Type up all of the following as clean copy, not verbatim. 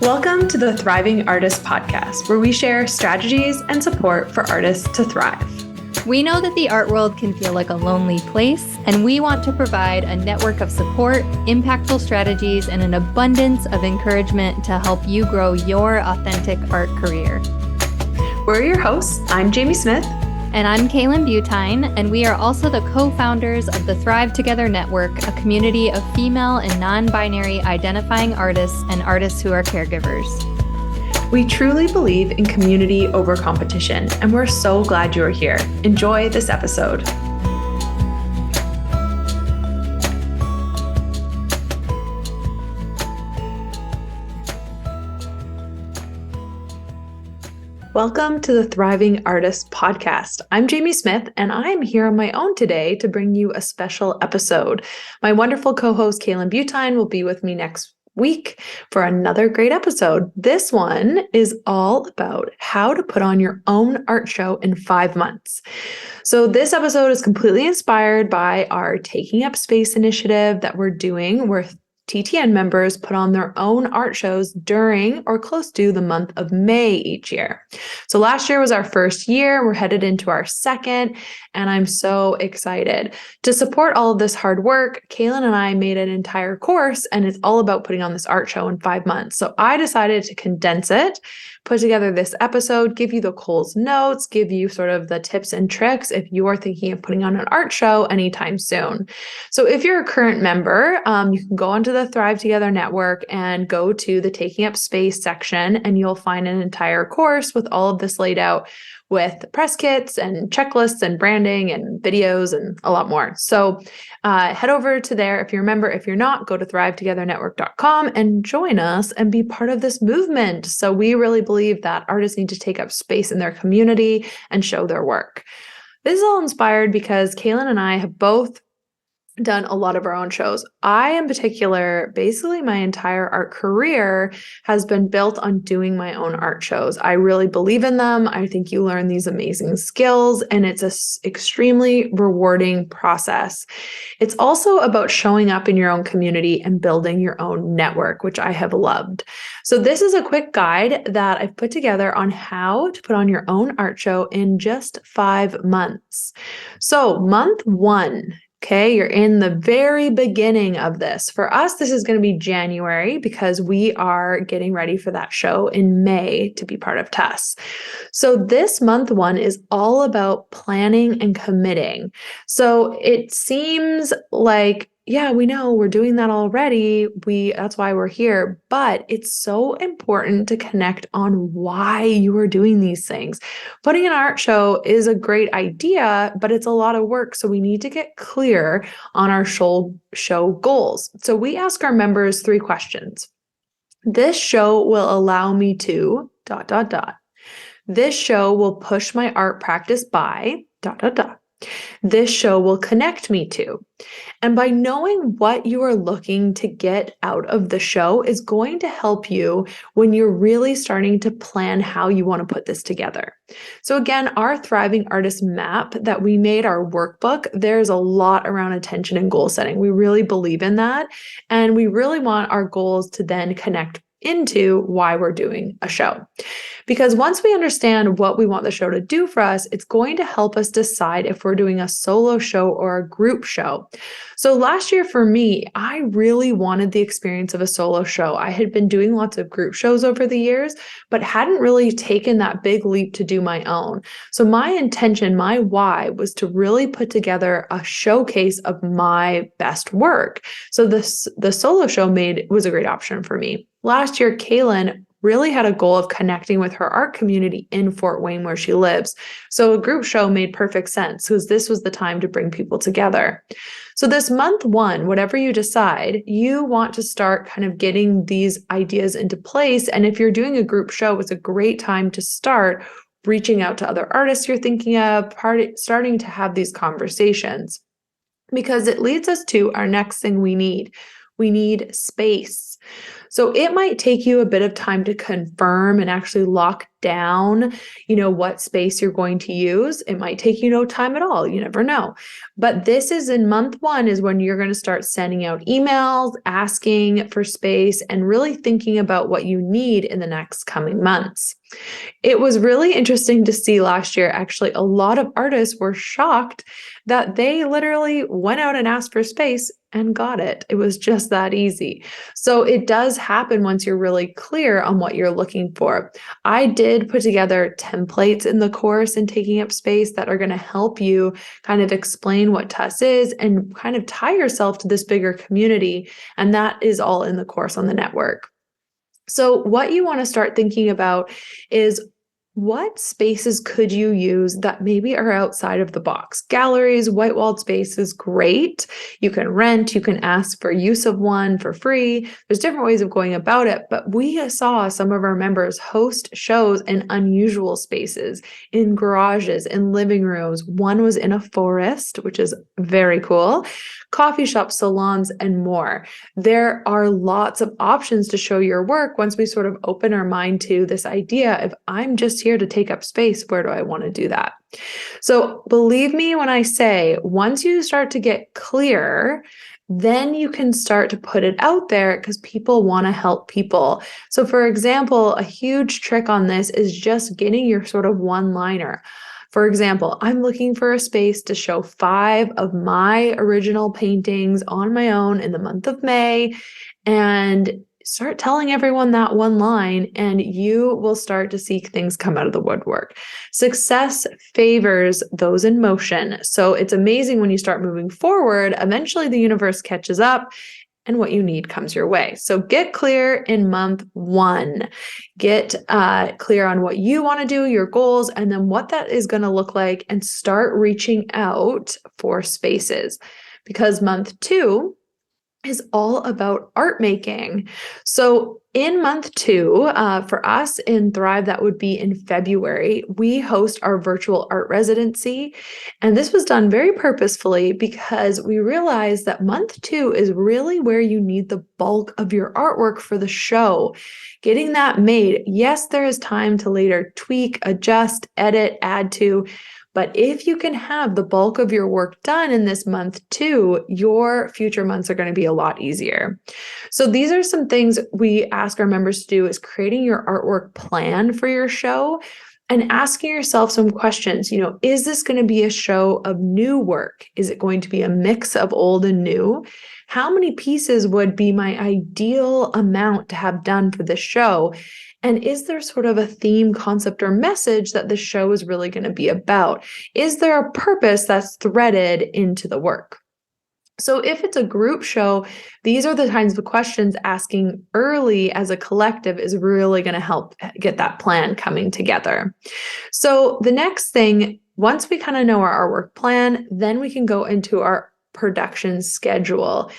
Welcome to the Thriving Artist Podcast, where we share strategies and support for artists to thrive. We know that the art world can feel like a lonely place, and we want to provide a network of support, impactful strategies, and an abundance of encouragement to help you grow your authentic art career. We're your hosts. I'm Jamie Smith. And I'm Kaylin Butine, and we are also the co-founders of the Thrive Together Network, a community of female and non-binary identifying artists and artists who are caregivers. We truly believe in community over competition, and we're so glad you're here. Enjoy this episode. Welcome to the Thriving Artist Podcast. I'm Jamie Smith, and I'm here on my own today to bring you a special episode. My wonderful co-host, Kaylin Butine, will be with me next week for another great episode. This one is all about how to put on your own art show in 5 months. So this episode is completely inspired by our Taking Up Space initiative that we're doing, where TTN members put on their own art shows during or close to the month of May each year. So last year was our first year. We're headed into our second, and I'm so excited. To support all of this hard work, Kaylin and I made an entire course, and it's all about putting on this art show in 5 months. So I decided to condense it, put together this episode, give you the Coles notes, give you sort of the tips and tricks if you are thinking of putting on an art show anytime soon. So if you're a current member, you can go onto the Thrive Together Network and go to the Taking Up Space section, and you'll find an entire course with all of this laid out with press kits and checklists and branding and videos and a lot more. So head over to there if you're a member. If you're not, go to thrivetogethernetwork.com and join us and be part of this movement. So we really believe that artists need to take up space in their community and show their work. This is all inspired because Kaylin and I have both done a lot of our own shows. I, in particular, basically my entire art career has been built on doing my own art shows. I really believe in them. I think you learn these amazing skills, and it's an extremely rewarding process. It's also about showing up in your own community and building your own network, which I have loved. So this is a quick guide that I've put together on how to put on your own art show in just 5 months. So month 1, okay, you're in the very beginning of this. For us, this is going to be January because we are getting ready for that show in May to be part of TUS. So this month 1 is all about planning and committing. So it seems like, yeah, we know we're doing that already. That's why we're here, but it's so important to connect on why you are doing these things. Putting an art show is a great idea, but it's a lot of work. So we need to get clear on our show goals. So we ask our members 3 questions. This show will allow me to ... This show will push my art practice by ... This show will connect me to. And by knowing what you are looking to get out of the show is going to help you when you're really starting to plan how you want to put this together. So again, our Thriving Artist Map that we made, our workbook, there's a lot around attention and goal setting. We really believe in that. And we really want our goals to then connect into why we're doing a show. Because once we understand what we want the show to do for us, it's going to help us decide if we're doing a solo show or a group show. So last year for me, I really wanted the experience of a solo show. I had been doing lots of group shows over the years, but hadn't really taken that big leap to do my own. So my intention, my why, was to really put together a showcase of my best work. So the solo show was a great option for me. Last year, Kaylin really had a goal of connecting with her art community in Fort Wayne where she lives. So a group show made perfect sense because this was the time to bring people together. So this month 1, whatever you decide, you want to start kind of getting these ideas into place. And if you're doing a group show, it's a great time to start reaching out to other artists you're thinking of, starting to have these conversations, because it leads us to our next thing we need. We need space. So it might take you a bit of time to confirm and actually lock down, what space you're going to use. It might take you no time at all. You never know. But this is in month 1 is when you're going to start sending out emails, asking for space, and really thinking about what you need in the next coming months. It was really interesting to see last year, actually, a lot of artists were shocked that they literally went out and asked for space and got it. It was just that easy. So it does happen once you're really clear on what you're looking for. I did put together templates in the course in taking up space that are going to help you kind of explain what T.U.S is and kind of tie yourself to this bigger community. And that is all in the course on the network. So what you want to start thinking about is, what spaces could you use that maybe are outside of the box? Galleries, white-walled spaces, great. You can rent, you can ask for use of one for free. There's different ways of going about it, but we saw some of our members host shows in unusual spaces, in garages, in living rooms. One was in a forest, which is very cool. Coffee shops, salons, and more. There are lots of options to show your work once we sort of open our mind to this idea of, I'm just here to take up space. Where do I want to do that? So believe me when I say, once you start to get clear, then you can start to put it out there because people want to help people. So for example, a huge trick on this is just getting your sort of one-liner. For example, I'm looking for a space to show 5 of my original paintings on my own in the month of May, and start telling everyone that one line, and you will start to see things come out of the woodwork. Success favors those in motion. So it's amazing when you start moving forward, eventually the universe catches up and what you need comes your way. So get clear in month 1. Get clear on what you want to do, your goals, and then what that is going to look like, and start reaching out for spaces. Because month 2 is all about art making. So in month 2, for us in Thrive, that would be in February, we host our virtual art residency. And this was done very purposefully because we realized that month 2 is really where you need the bulk of your artwork for the show. Getting that made, yes, there is time to later tweak, adjust, edit, add to, but if you can have the bulk of your work done in this month too, your future months are going to be a lot easier. So these are some things we ask our members to do, is creating your artwork plan for your show and asking yourself some questions. Is this going to be a show of new work? Is it going to be a mix of old and new? How many pieces would be my ideal amount to have done for this show? And is there sort of a theme, concept, or message that the show is really going to be about? Is there a purpose that's threaded into the work? So if it's a group show, these are the kinds of questions asking early as a collective is really going to help get that plan coming together. So the next thing, once we kind of know our artwork plan, then we can go into our production schedule.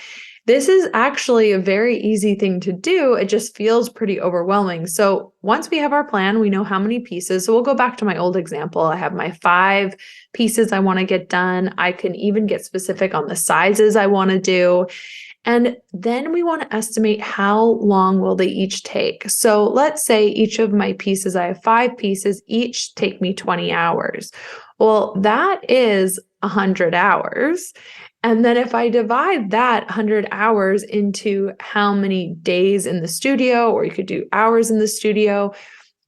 This is actually a very easy thing to do. It just feels pretty overwhelming. So once we have our plan, we know how many pieces. So we'll go back to my old example. I have my 5 pieces I want to get done. I can even get specific on the sizes I want to do. And then we want to estimate how long will they each take. So let's say each of my pieces, I have 5 pieces, each take me 20 hours. Well, that is 100 hours. And then if I divide that 100 hours into how many days in the studio, or you could do hours in the studio,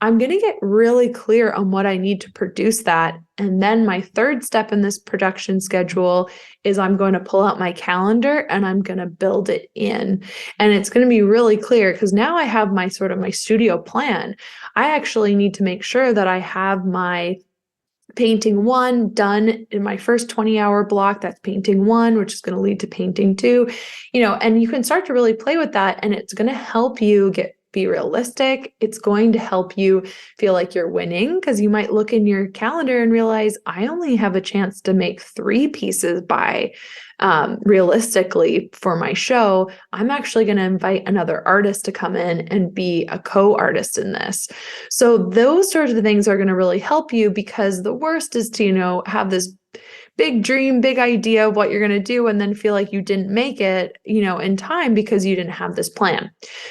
I'm going to get really clear on what I need to produce that. And then my third step in this production schedule is I'm going to pull out my calendar and I'm going to build it in. And it's going to be really clear because now I have my studio plan. I actually need to make sure that I have my painting 1 done in my first 20-hour block. That's painting 1, which is going to lead to painting 2, and you can start to really play with that, and it's going to help you be realistic. It's going to help you feel like you're winning, because you might look in your calendar and realize I only have a chance to make 3 pieces by realistically for my show. I'm actually going to invite another artist to come in and be a co-artist in this. So those sorts of things are going to really help you, because the worst is to, have this big dream, big idea of what you're going to do, and then feel like you didn't make it, in time because you didn't have this plan.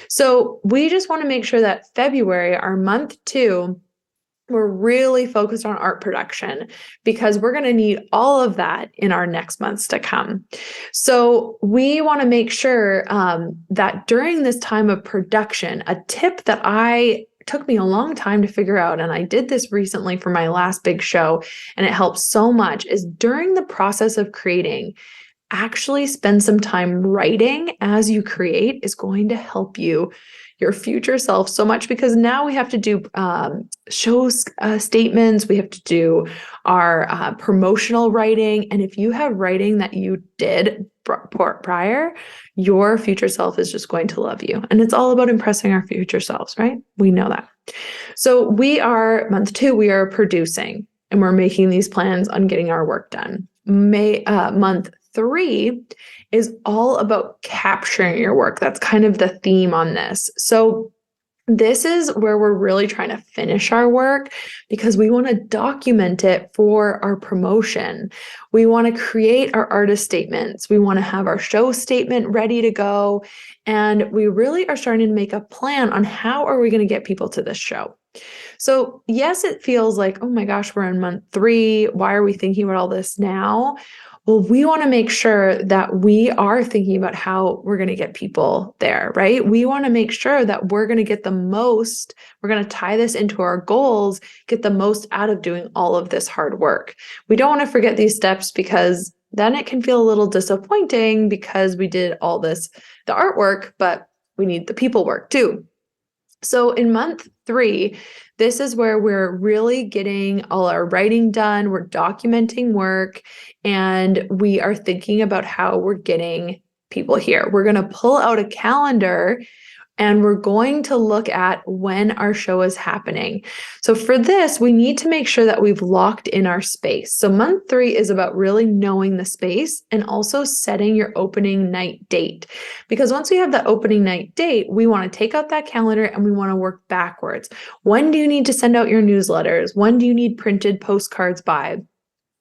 So we just want to make sure that February, our month 2, we're really focused on art production because we're going to need all of that in our next months to come. So we want to make sure that during this time of production, a tip that took me a long time to figure out, and I did this recently for my last big show, and it helps so much, is during the process of creating, actually spend some time writing as you create is going to help your future self so much, because now we have to do show statements, we have to do our promotional writing. And if you have writing that you did prior, your future self is just going to love you. And it's all about impressing our future selves, right? We know that. So we are, month 2, we are producing and we're making these plans on getting our work done. Month 3 is all about capturing your work. That's kind of the theme on this. So this is where we're really trying to finish our work because we want to document it for our promotion. We want to create our artist statements. We want to have our show statement ready to go. And we really are starting to make a plan on how are we going to get people to this show. So yes, it feels like, oh my gosh, we're in month 3. Why are we thinking about all this now? Well, we want to make sure that we are thinking about how we're going to get people there, right? We want to make sure that we're going to get the most, we're going to tie this into our goals, get the most out of doing all of this hard work. We don't want to forget these steps because then it can feel a little disappointing because we did all this, the artwork, but we need the people work too. So in month 3, this is where we're really getting all our writing done, we're documenting work, and we are thinking about how we're getting people here. We're going to pull out a calendar and we're going to look at when our show is happening. So for this, we need to make sure that we've locked in our space. So month 3 is about really knowing the space and also setting your opening night date. Because once we have the opening night date, we want to take out that calendar and we want to work backwards. When do you need to send out your newsletters? When do you need printed postcards by?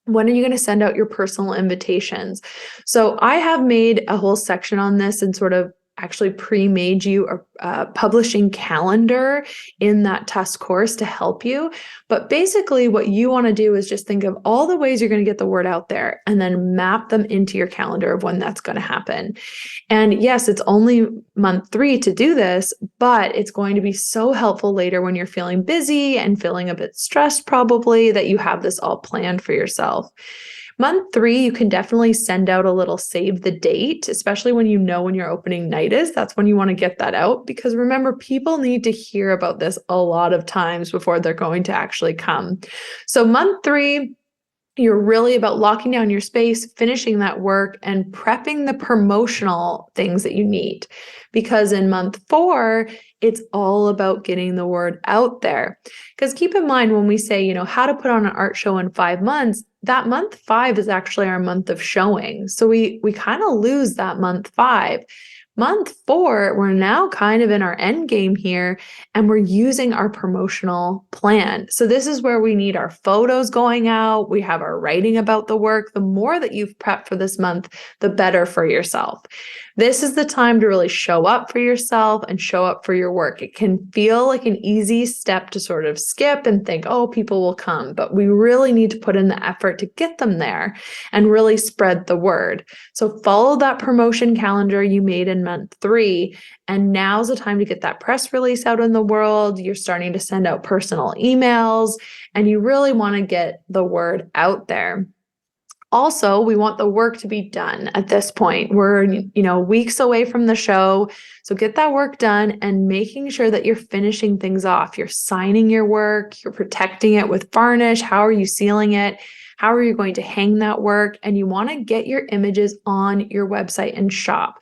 When are you going to send out your personal invitations? So I have made a whole section on this and sort of actually pre-made you a publishing calendar in that TUS course to help you. But basically what you want to do is just think of all the ways you're going to get the word out there and then map them into your calendar of when that's going to happen. And yes, it's only month 3 to do this, but it's going to be so helpful later when you're feeling busy and feeling a bit stressed probably that you have this all planned for yourself. Month 3, you can definitely send out a little save the date, especially when you know when your opening night is. That's when you want to get that out because remember, people need to hear about this a lot of times before they're going to actually come. So month 3, you're really about locking down your space, finishing that work, and prepping the promotional things that you need. Because in month 4, it's all about getting the word out there. Because keep in mind when we say, how to put on an art show in 5 months, that month 5 is actually our month of showing. So we kind of lose that month 5. Month 4, we're now kind of in our end game here and we're using our promotional plan. So this is where we need our photos going out. We have our writing about the work. The more that you've prepped for this month, the better for yourself. This is the time to really show up for yourself and show up for your work. It can feel like an easy step to sort of skip and think, oh, people will come, but we really need to put in the effort to get them there and really spread the word. So follow that promotion calendar you made in month 3, and now's the time to get that press release out in the world. You're starting to send out personal emails, and you really want to get the word out there. Also, we want the work to be done at this point. We're, weeks away from the show. So get that work done and making sure that you're finishing things off. You're signing your work, you're protecting it with varnish. How are you sealing it? How are you going to hang that work? And you want to get your images on your website and shop.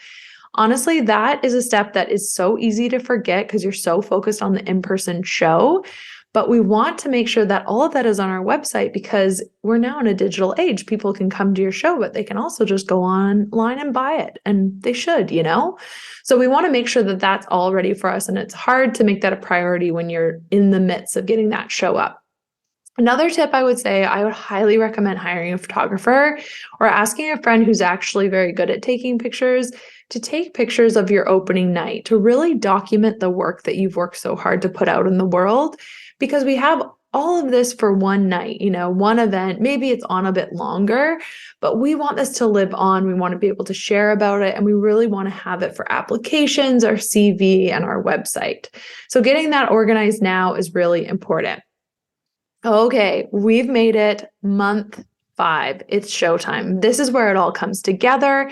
Honestly, that is a step that is so easy to forget because you're so focused on the in-person show. But we want to make sure that all of that is on our website because we're now in a digital age. People can come to your show, but they can also just go online and buy it. And they should, So we want to make sure that that's all ready for us. And it's hard to make that a priority when you're in the midst of getting that show up. Another tip I would say, I would highly recommend hiring a photographer or asking a friend who's actually very good at taking pictures to take pictures of your opening night to really document the work that you've worked so hard to put out in the world. Because we have all of this for one night, one event. Maybe it's on a bit longer, but we want this to live on. We want to be able to share about it, and we really want to have it for applications, our CV, and our website. So getting that organized now is really important. Okay, we've made it month 5. It's showtime. This is where it all comes together.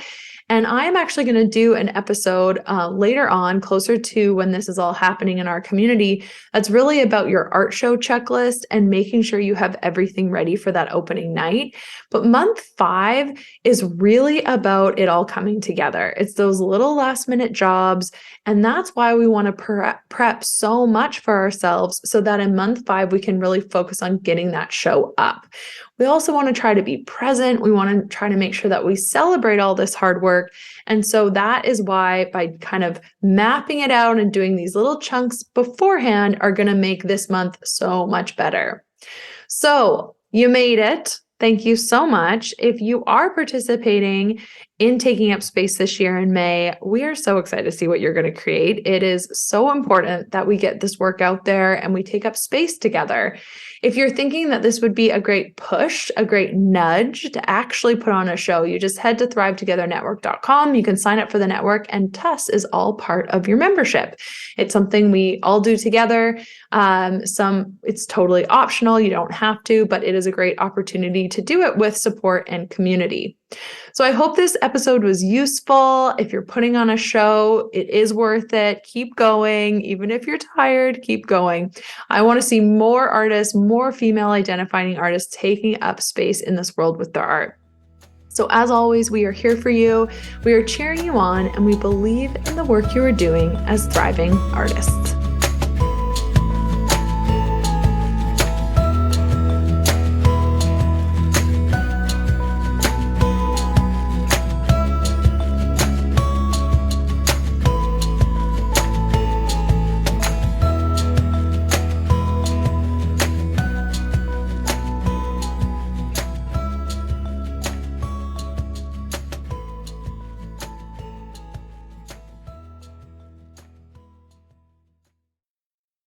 And I am actually going to do an episode later on, closer to when this is all happening in our community, that's really about your art show checklist and making sure you have everything ready for that opening night. But month 5 is really about it all coming together. It's those little last minute jobs. And that's why we want to prep so much for ourselves so that in month 5, we can really focus on getting that show up. We also want to try to be present. We want to try to make sure that we celebrate all this hard work. And so that is why, by kind of mapping it out and doing these little chunks beforehand, are going to make this month so much better. So you made it. Thank you so much. If you are participating in taking up space this year in May, we are so excited to see what you're going to create. It is so important that we get this work out there and we take up space together. If you're thinking that this would be a great push, a great nudge to actually put on a show, you just head to thrivetogethernetwork.com. You can sign up for the network, and TUS is all part of your membership. It's something we all do together. It's totally optional. You don't have to, but it is a great opportunity to do it with support and community. So I hope this episode was useful. If you're putting on a show, it is worth it. Keep going. Even if you're tired, keep going. I want to see more artists, more female identifying artists taking up space in this world with their art. So as always, we are here for you. We are cheering you on, and we believe in the work you are doing as thriving artists.